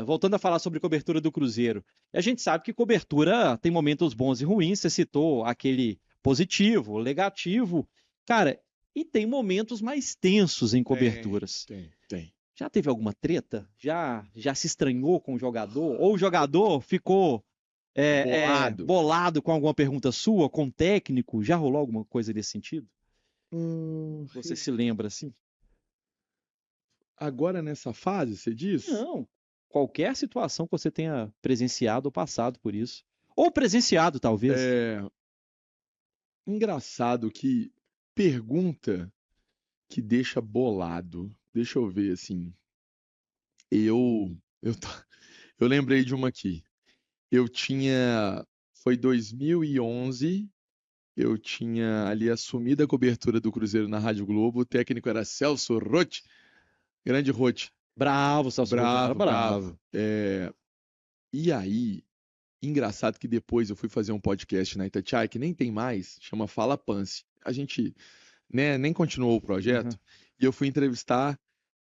Voltando a falar sobre cobertura do Cruzeiro. A gente sabe que cobertura tem momentos bons e ruins, você citou aquele positivo, negativo. Cara, e tem momentos mais tensos em coberturas. Tem. Já teve alguma treta? Já se estranhou com o jogador? Ou o jogador ficou Bolado. bolado com alguma pergunta sua, com o técnico? Já rolou alguma coisa nesse sentido? Você se lembra assim? Agora nessa fase, você diz? Não. Qualquer situação que você tenha presenciado ou passado por isso. Ou presenciado, talvez. É engraçado que pergunta que deixa bolado. Deixa eu ver assim. Eu, tá- eu lembrei de uma aqui. Eu tinha. Foi 2011. Eu tinha ali assumido a cobertura do Cruzeiro na Rádio Globo. O técnico era Celso Roth, grande Roth. Bravo, Celso Roth era Bravo, bravo. bravo. E aí, engraçado que depois eu fui fazer um podcast na Itatiaia, que nem tem mais, chama Fala Pance. A gente, né, nem continuou o projeto. Uhum, E eu fui entrevistar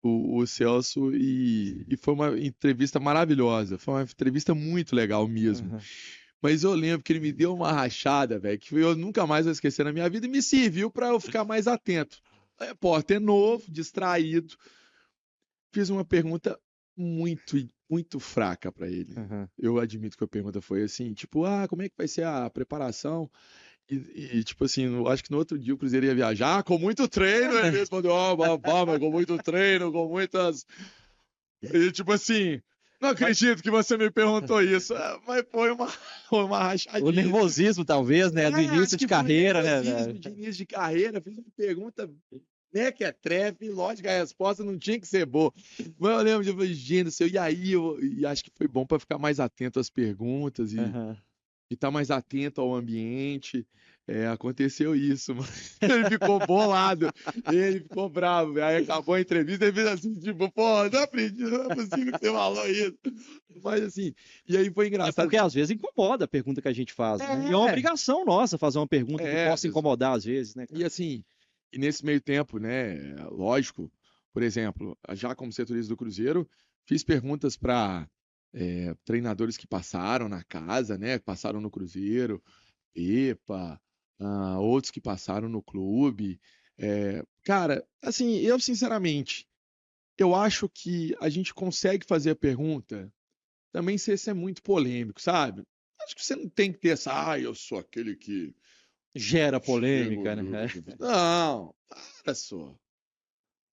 o Celso e foi uma entrevista maravilhosa. Foi uma entrevista muito legal mesmo. uhum. Mas eu lembro que ele me deu uma rachada, velho, que eu nunca mais vou esquecer na minha vida e me serviu para eu ficar mais atento. Repórter novo, distraído. Fiz uma pergunta muito, muito fraca para ele. Uhum. Eu admito que a pergunta foi assim, tipo, como é que vai ser a preparação? Tipo assim, eu acho que no outro dia o Cruzeiro ia viajar com muito treino. Ele respondeu, mas com muito treino, com muitas. E tipo assim, não Mas acredito que você me perguntou isso. Mas foi uma o rachadinha. nervosismo, talvez, né? Do Acho início de que foi carreira, né, nervosismo velho? de início de carreira. Fiz uma pergunta, né, que é trefe, lógico, a resposta não tinha que ser boa. Mas eu lembro de eu falei, gente, e aí e acho que foi bom para ficar mais atento às perguntas Uhum. e estar mais atento ao ambiente. Aconteceu isso, mano. Ele ficou bolado, ele ficou bravo. Aí acabou a entrevista, ele fez assim, tipo, pô, não acredito, não é possível que você falou isso. Mas assim, e aí foi É engraçado porque que. às vezes incomoda a pergunta que a gente faz, né? E é uma É, obrigação nossa fazer uma pergunta que possa incomodar às vezes, né, e cara? assim, e nesse meio tempo, né, lógico, por exemplo, já como setorista do Cruzeiro, fiz perguntas para treinadores que passaram na casa, né, que passaram no Cruzeiro, Pepa, outros que passaram no clube. Cara, assim, eu sinceramente, eu acho que a gente consegue fazer a pergunta também sem ser muito polêmico, sabe? Acho que você não tem que ter essa, eu sou aquele que Gera chego polêmica, né? Não, para só.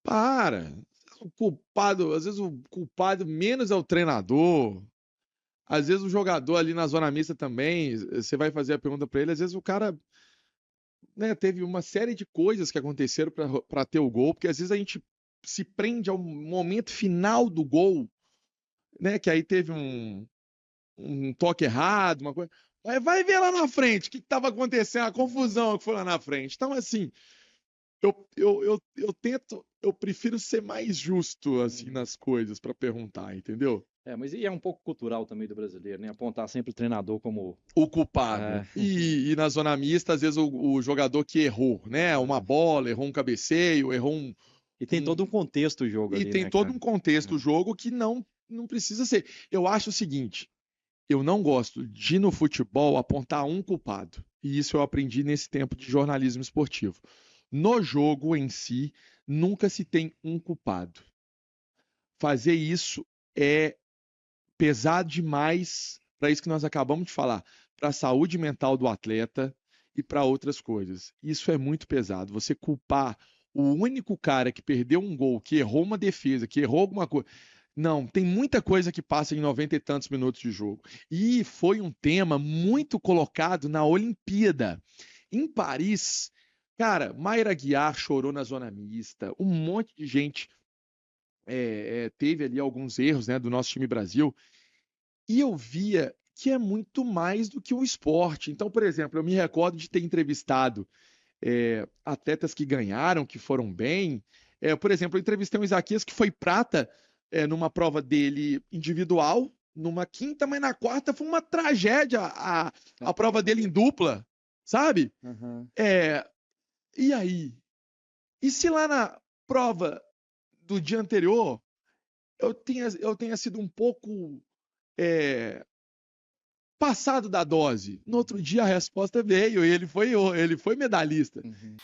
Para. O culpado, às vezes o culpado menos é o treinador. Às vezes o jogador ali na zona mista também, você vai fazer a pergunta para ele, às vezes o cara, né, teve uma série de coisas que aconteceram para ter o gol, porque às vezes a gente se prende ao momento final do gol, né, que aí teve um toque errado, uma coisa. Mas vai ver lá na frente o que estava acontecendo, a confusão que foi lá na frente. Então, assim, eu tento, eu prefiro ser mais justo, assim, Uhum. nas coisas para perguntar, entendeu? Mas e é um pouco cultural também do brasileiro, né? Apontar sempre o treinador como. O culpado. É, E na zona mista, às vezes o jogador que errou, né? Uma é. bola, errou um cabeceio, errou E tem todo um um- contexto o jogo E ali, tem né, todo cara? um contexto o É. jogo que não precisa ser. Eu acho o seguinte, eu não gosto de, no futebol, apontar um culpado. E isso eu aprendi nesse tempo de jornalismo esportivo. No jogo em si, nunca se tem um culpado. Fazer isso é pesado demais para isso que nós acabamos de falar, para a saúde mental do atleta e para outras coisas. Isso é muito pesado. Você culpar o único cara que perdeu um gol, que errou uma defesa, que errou alguma coisa. Não, tem muita coisa que passa em 90 e tantos minutos de jogo. E foi um tema muito colocado na Olimpíada. Em Paris, cara, Mayra Guiar chorou na zona mista, um monte de gente teve ali alguns erros, né, do nosso time Brasil. E eu via que é muito mais do que um esporte. Então, por exemplo, eu me recordo de ter entrevistado atletas que ganharam, que foram bem. Por exemplo, eu entrevistei um Isaquias que foi prata numa prova dele individual, numa quinta, mas na quarta foi uma tragédia a prova dele em dupla, sabe? Uhum. É, e aí? E se lá na prova do dia anterior eu tenha sido um pouco passado da dose. No outro dia a resposta veio, ele foi medalhista. Uhum.